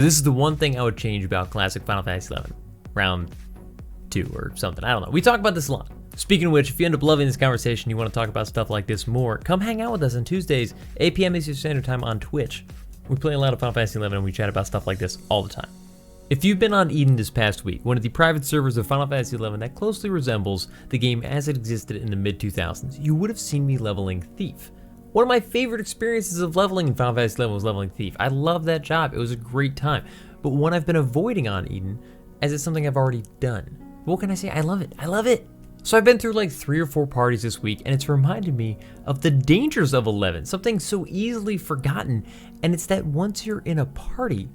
This is the one thing I would change about classic Final Fantasy XI, round 2 or something, I don't know. We talk about this a lot. Speaking of which, if you end up loving this conversation, you want to talk about stuff like this more, come hang out with us on Tuesdays, 8 p.m. Eastern Standard Time on Twitch. We play a lot of Final Fantasy XI and we chat about stuff like this all the time. If you've been on Eden this past week, one of the private servers of Final Fantasy XI that closely resembles the game as it existed in the mid-2000s, you would have seen me leveling Thief. One of my favorite experiences of leveling in Final Fantasy XI was leveling Thief. I love that job, it was a great time. But one I've been avoiding on Eden, as it's something I've already done. What can I say? I love it, I love it. So I've been through like 3 or 4 parties this week, and it's reminded me of the dangers of 11, something so easily forgotten, and it's that once you're in a party,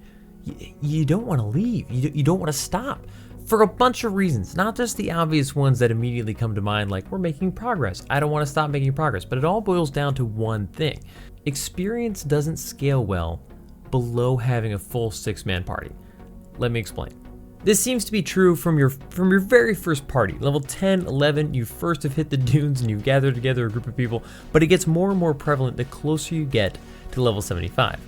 you don't want to leave, you don't want to stop. For a bunch of reasons, not just the obvious ones that immediately come to mind, like we're making progress, I don't want to stop making progress, but it all boils down to one thing. Experience doesn't scale well below having a full 6-man party. Let me explain. This seems to be true from your very first party. Level 10, 11, you first have hit the dunes and you gather together a group of people, but it gets more and more prevalent the closer you get to level 75.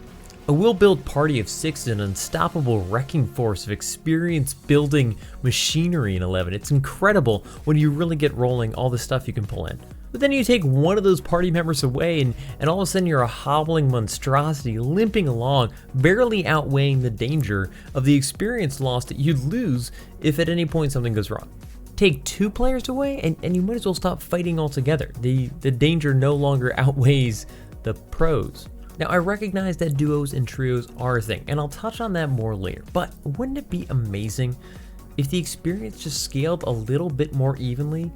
A will-build party of 6 is an unstoppable wrecking force of experience-building machinery in 11. It's incredible when you really get rolling all the stuff you can pull in. But then you take one of those party members away and all of a sudden you're a hobbling monstrosity limping along, barely outweighing the danger of the experience loss that you'd lose if at any point something goes wrong. Take 2 players away and you might as well stop fighting altogether. The danger no longer outweighs the pros. Now, I recognize that duos and trios are a thing, and I'll touch on that more later, but wouldn't it be amazing if the experience just scaled a little bit more evenly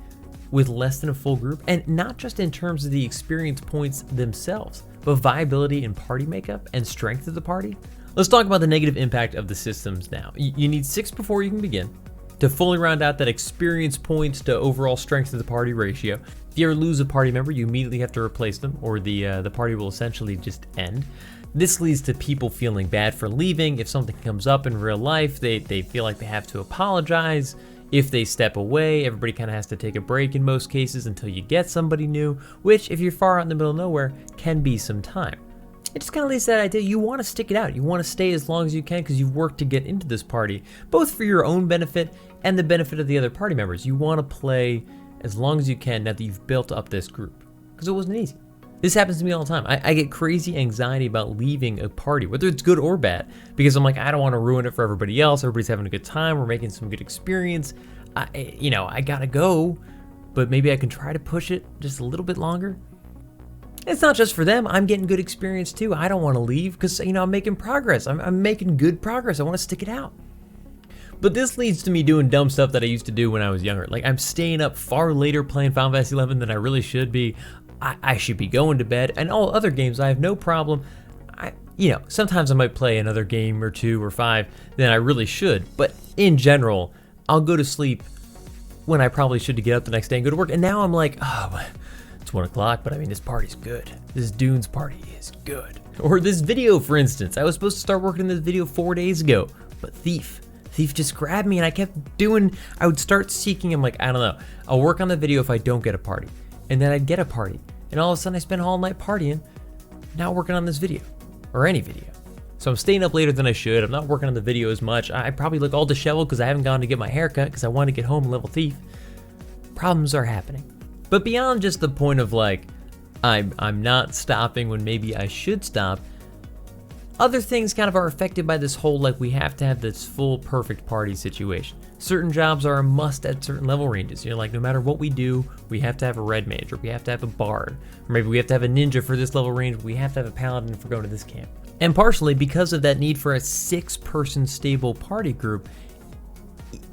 with less than a full group, and not just in terms of the experience points themselves, but viability in party makeup and strength of the party? Let's talk about the negative impact of the systems now. You need 6 before you can begin to fully round out that experience points to overall strength of the party ratio. If you ever lose a party member, you immediately have to replace them, or the party will essentially just end. This leads to people feeling bad for leaving. If something comes up in real life, they feel like they have to apologize. If they step away, everybody kind of has to take a break in most cases until you get somebody new, which if you're far out in the middle of nowhere, can be some time. It just kind of leads to that idea, you want to stick it out. You want to stay as long as you can because you've worked to get into this party, both for your own benefit and the benefit of the other party members. You want to play as long as you can now that you've built up this group, because it wasn't easy. This happens to me all the time. I get crazy anxiety about leaving a party, whether it's good or bad, because I'm like, I don't want to ruin it for everybody else. Everybody's having a good time. We're making some good experience. I gotta go, but maybe I can try to push it just a little bit longer. It's not just for them. I'm getting good experience too. I don't want to leave because, I'm making progress. I'm making good progress. I want to stick it out. But this leads to me doing dumb stuff that I used to do when I was younger. Like I'm staying up far later playing Final Fantasy XI than I really should be. I should be going to bed. And all other games, I have no problem. Sometimes I might play another game or 2 or 5 than I really should. But in general, I'll go to sleep when I probably should to get up the next day and go to work. And now I'm like, it's 1 o'clock, but this party's good. This Dunes party is good. Or this video, for instance. I was supposed to start working on this video 4 days ago, but Thief just grabbed me and I would start seeking. I'm like, I don't know. I'll work on the video if I don't get a party. And then I'd get a party. And all of a sudden I spend all night partying, not working on this video or any video. So I'm staying up later than I should. I'm not working on the video as much. I probably look all disheveled because I haven't gone to get my hair cut because I want to get home and level Thief. Problems are happening. But beyond just the point of like, I'm not stopping when maybe I should stop, other things kind of are affected by this whole, like we have to have this full perfect party situation. Certain jobs are a must at certain level ranges. Like no matter what we do, we have to have a red mage, or we have to have a bard, or maybe we have to have a ninja for this level range, we have to have a paladin for going to this camp. And partially because of that need for a 6-person stable party group,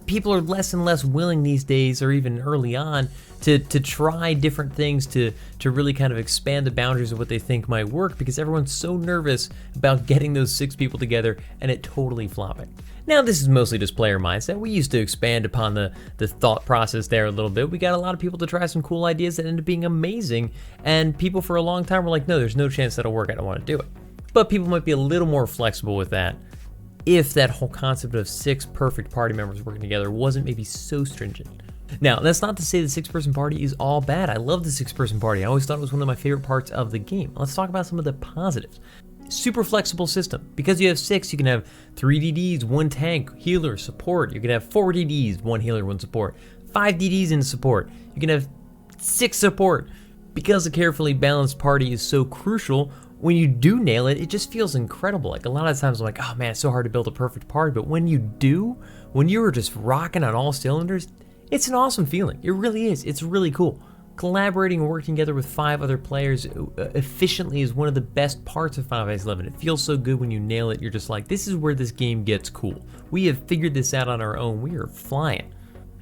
people are less and less willing these days, or even early on, to try different things to really kind of expand the boundaries of what they think might work, because everyone's so nervous about getting those 6 people together and it totally flopping. Now, this is mostly just player mindset. We used to expand upon the thought process there a little bit. We got a lot of people to try some cool ideas that ended up being amazing, and people for a long time were like, no, there's no chance that'll work, I don't want to do it. But people might be a little more flexible with that if that whole concept of 6 perfect party members working together wasn't maybe so stringent. Now, that's not to say the 6-person party is all bad. I love the 6-person party. I always thought it was one of my favorite parts of the game. Let's talk about some of the positives. super flexible system. Because you have 6, you can have 3 DDs, 1 tank, healer, support. You can have 4 DDs, 1 healer, 1 support. 5 DDs in support. You can have 6 support. Because a carefully balanced party is so crucial, when you do nail it, it just feels incredible. Like a lot of times I'm like, oh man, it's so hard to build a perfect party. But when you do, when you're just rocking on all cylinders, it's an awesome feeling. It really is. It's really cool. Collaborating and working together with 5 other players efficiently is one of the best parts of Final Fantasy XI. It feels so good when you nail it. You're just like, this is where this game gets cool. We have figured this out on our own. We are flying.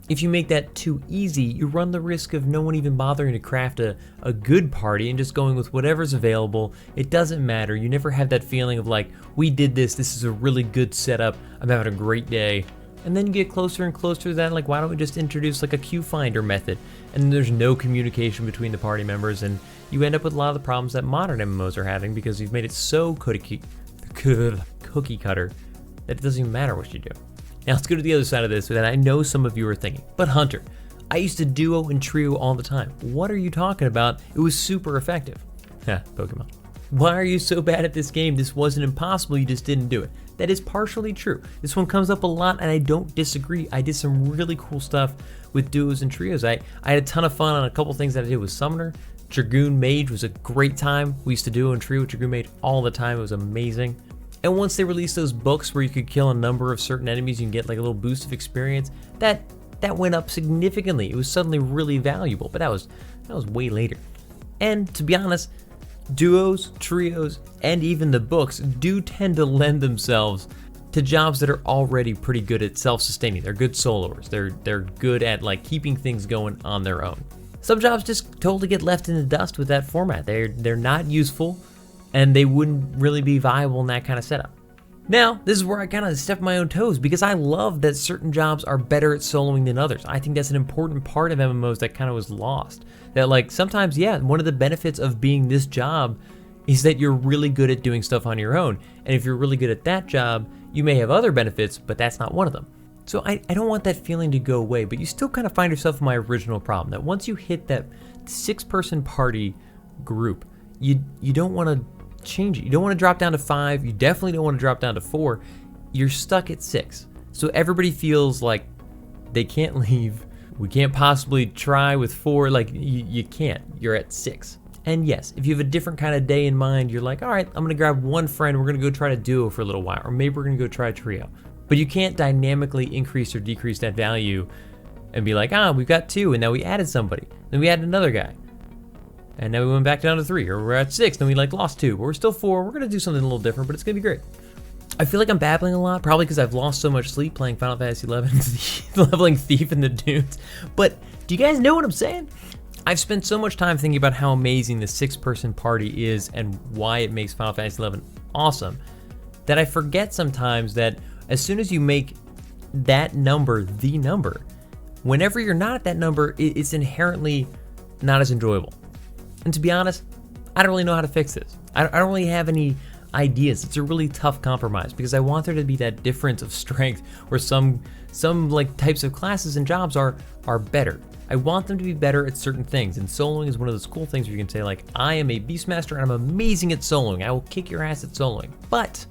If you make that too easy, you run the risk of no one even bothering to craft a good party and just going with whatever's available. It doesn't matter. You never have that feeling of like, we did this is a really good setup, I'm having a great day. And then you get closer and closer to that, like why don't we just introduce like a queue finder method? And then there's no communication between the party members, and you end up with a lot of the problems that modern MMOs are having because you've made it so cookie cutter that it doesn't even matter what you do. Now let's go to the other side of this that I know some of you are thinking, but Hunter, I used to duo and trio all the time. What are you talking about? It was super effective. Pokemon. Why are you so bad at this game? This wasn't impossible, you just didn't do it. That is partially true. This one comes up a lot and I don't disagree. I did some really cool stuff with duos and trios. I had a ton of fun on a couple things that I did with Summoner. Dragoon Mage was a great time. We used to duo and trio with Dragoon Mage all the time. It was amazing. And once they released those books where you could kill a number of certain enemies, you can get like a little boost of experience, that went up significantly. It was suddenly really valuable, but that was way later. And to be honest, duos, trios, and even the books do tend to lend themselves to jobs that are already pretty good at self-sustaining. They're good soloers. They're good at like keeping things going on their own. Some jobs just totally get left in the dust with that format. They're not useful, and they wouldn't really be viable in that kind of setup. Now, this is where I kind of step my own toes because I love that certain jobs are better at soloing than others. I think that's an important part of MMOs that kind of was lost. That like sometimes, yeah, one of the benefits of being this job is that you're really good at doing stuff on your own. And if you're really good at that job, you may have other benefits, but that's not one of them. So I don't want that feeling to go away, but you still kind of find yourself in my original problem, that once you hit that 6-person party group, you don't want to change it. You don't want to drop down to 5. You definitely don't want to drop down to 4. You're stuck at 6. So everybody feels like they can't leave. We can't possibly try with 4. Like you can't. You're at 6. And yes, if you have a different kind of day in mind, you're like, all right, I'm going to grab one friend. We're going to go try to duo for a little while. Or maybe we're going to go try a trio. But you can't dynamically increase or decrease that value and be like, we've got 2 and now we added somebody. Then we added another guy. And now we went back down to 3, or we're at 6, then we like lost 2, but we're still 4. We're gonna do something a little different, but it's gonna be great. I feel like I'm babbling a lot, probably because I've lost so much sleep playing Final Fantasy XI, leveling Thief in the dunes. But do you guys know what I'm saying? I've spent so much time thinking about how amazing the 6-person party is and why it makes Final Fantasy XI awesome, that I forget sometimes that as soon as you make that number the number, whenever you're not at that number, it's inherently not as enjoyable. And to be honest, I don't really know how to fix this. I don't really have any ideas. It's a really tough compromise because I want there to be that difference of strength where some like types of classes and jobs are better. I want them to be better at certain things, and soloing is one of those cool things where you can say like, I am a Beastmaster and I'm amazing at soloing. I will kick your ass at soloing, but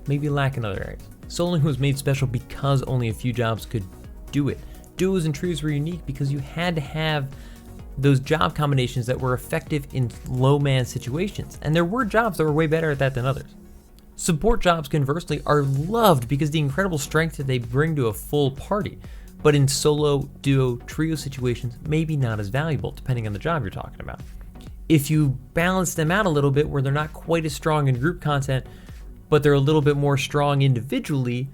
maybe lack in other areas. Soloing was made special because only a few jobs could do it. Duos and trios were unique because you had to have those job combinations that were effective in low man situations, and there were jobs that were way better at that than others. Support jobs, conversely, are loved because the incredible strength that they bring to a full party, but in solo, duo, trio situations, maybe not as valuable depending on the job you're talking about. If you balance them out a little bit where they're not quite as strong in group content, but they're a little bit more strong individually,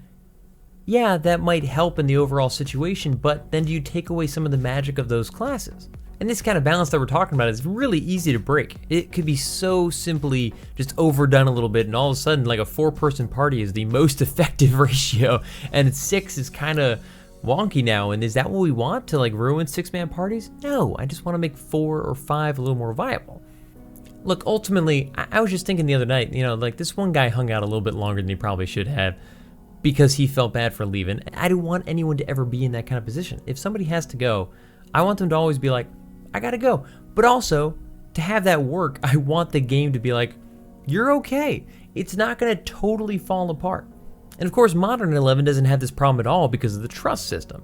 yeah, that might help in the overall situation, but then do you take away some of the magic of those classes? And this kind of balance that we're talking about is really easy to break. It could be so simply just overdone a little bit, and all of a sudden like a 4-person party is the most effective ratio, and 6 is kind of wonky now. And is that what we want, to like ruin 6-man parties? No, I just want to make 4 or 5 a little more viable. Look, ultimately, I was just thinking the other night, like this one guy hung out a little bit longer than he probably should have because he felt bad for leaving. I don't want anyone to ever be in that kind of position. If somebody has to go, I want them to always be like, I gotta go. But also, to have that work, I want the game to be like, you're okay. it's not going to totally fall apart. And of course, modern 11 doesn't have this problem at all because of the trust system,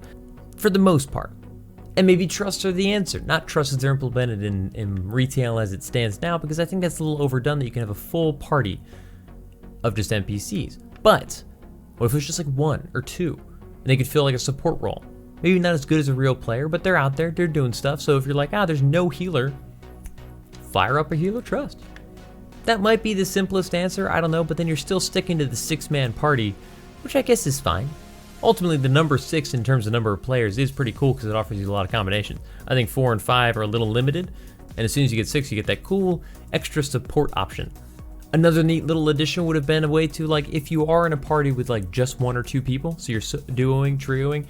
for the most part. And maybe trusts are the answer, not trusts as they're implemented in retail as it stands now, because I think that's a little overdone that you can have a full party of just NPCs. But what if it's just like 1 or 2, and they could feel like a support role? Maybe not as good as a real player, but they're out there, they're doing stuff. So if you're like, there's no healer, fire up a healer trust. That might be the simplest answer, I don't know, but then you're still sticking to the 6-man party, which I guess is fine. Ultimately, the number 6 in terms of number of players is pretty cool because it offers you a lot of combinations. I think 4 and 5 are a little limited, and as soon as you get 6, you get that cool extra support option. Another neat little addition would have been a way to, like, if you are in a party with like just 1 or 2 people, so you're duoing, trioing,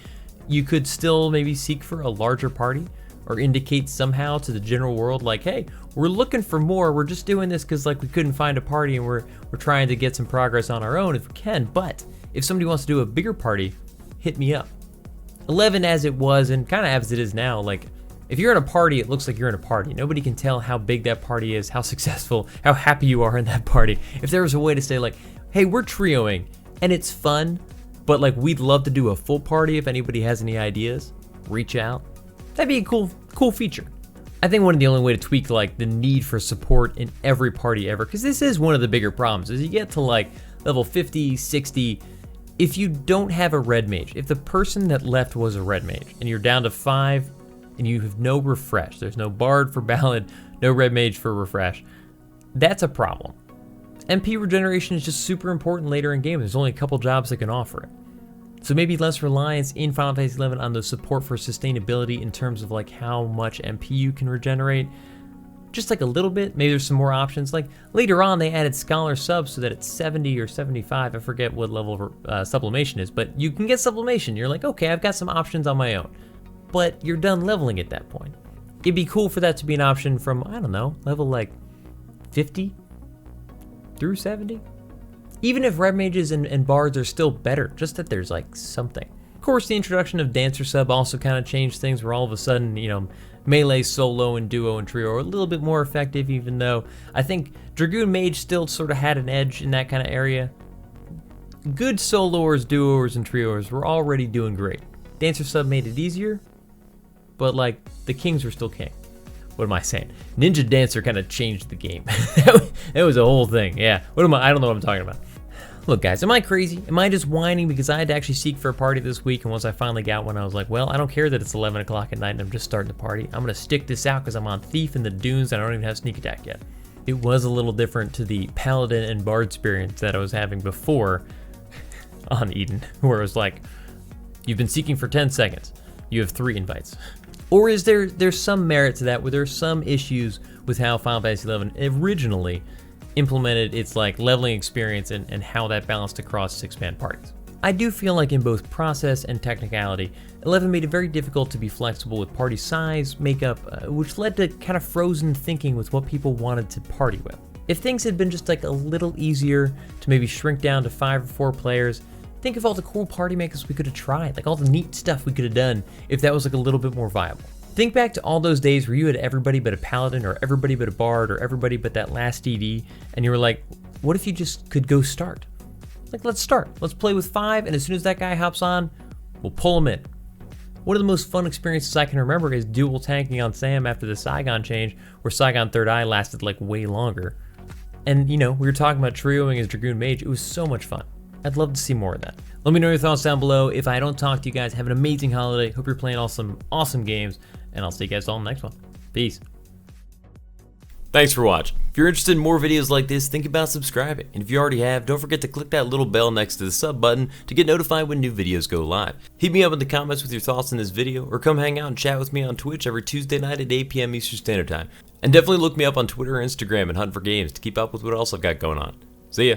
you could still maybe seek for a larger party or indicate somehow to the general world like, hey, we're looking for more, we're just doing this because like we couldn't find a party and we're trying to get some progress on our own if we can, but if somebody wants to do a bigger party, hit me up. 11 as it was and kind of as it is now, like if you're in a party, it looks like you're in a party. Nobody can tell how big that party is, how successful, how happy you are in that party. If there was a way to say like, hey, we're trioing and it's fun, but like we'd love to do a full party if anybody has any ideas, reach out. That'd be a cool feature. I think one of the only way to tweak like the need for support in every party ever, because this is one of the bigger problems, is you get to like level 50, 60, if you don't have a red mage, if the person that left was a red mage and you're down to 5 and you have no refresh, there's no bard for ballad, no red mage for refresh, that's a problem. MP regeneration is just super important later in game. There's only a couple jobs that can offer it. So maybe less reliance in Final Fantasy XI on the support for sustainability in terms of like how much MP you can regenerate. Just like a little bit, maybe there's some more options. Like later on they added Scholar Subs so that it's 70 or 75, I forget what level of sublimation is, but you can get sublimation. You're like, okay, I've got some options on my own. But you're done leveling at that point. It'd be cool for that to be an option from, I don't know, level like 50 through 70? Even if red mages and bards are still better, just that there's like something. Of course, the introduction of Dancer Sub also kind of changed things where all of a sudden, you know, melee, solo, and duo and trio are a little bit more effective, even though I think Dragoon Mage still sort of had an edge in that kind of area. Good soloers, duoers, and trioers were already doing great. Dancer Sub made it easier, but like the kings were still king. What am I saying? Ninja Dancer kind of changed the game. That was a whole thing. Yeah. I don't know what I'm talking about. Look, guys, am I crazy? Am I just whining because I had to actually seek for a party this week, and once I finally got one, I was like, well, I don't care that it's 11 o'clock at night and I'm just starting the party. I'm going to stick this out because I'm on Thief in the Dunes and I don't even have Sneak Attack yet. It was a little different to the Paladin and Bard experience that I was having before on Eden, where it was like, you've been seeking for 10 seconds. You have 3 invites. Or is there's some merit to that where there's some issues with how Final Fantasy XI originally implemented its like leveling experience and how that balanced across 6-man parties. I do feel like in both process and technicality, 11 made it very difficult to be flexible with party size, makeup, which led to kind of frozen thinking with what people wanted to party with. If things had been just like a little easier to maybe shrink down to 5 or 4 players, think of all the cool party makers we could have tried, like all the neat stuff we could have done if that was like a little bit more viable. Think back to all those days where you had everybody but a paladin or everybody but a bard or everybody but that last DD, and you were like, what if you just could go start? Like, let's start. Let's play with 5, and as soon as that guy hops on, we'll pull him in. One of the most fun experiences I can remember is dual tanking on Sam after the Saigon change, where Saigon Third Eye lasted like way longer. And you know, we were talking about trioing as Dragoon Mage. It was so much fun. I'd love to see more of that. Let me know your thoughts down below. If I don't talk to you guys, have an amazing holiday. Hope you're playing awesome games, and I'll see you guys all in the next one. Peace. Thanks for watching. If you're interested in more videos like this, think about subscribing. And if you already have, don't forget to click that little bell next to the sub button to get notified when new videos go live. Hit me up in the comments with your thoughts on this video, or come hang out and chat with me on Twitch every Tuesday night at 8 p.m. Eastern Standard Time. And definitely look me up on Twitter or Instagram and Hunt for Games to keep up with what else I've got going on. See ya.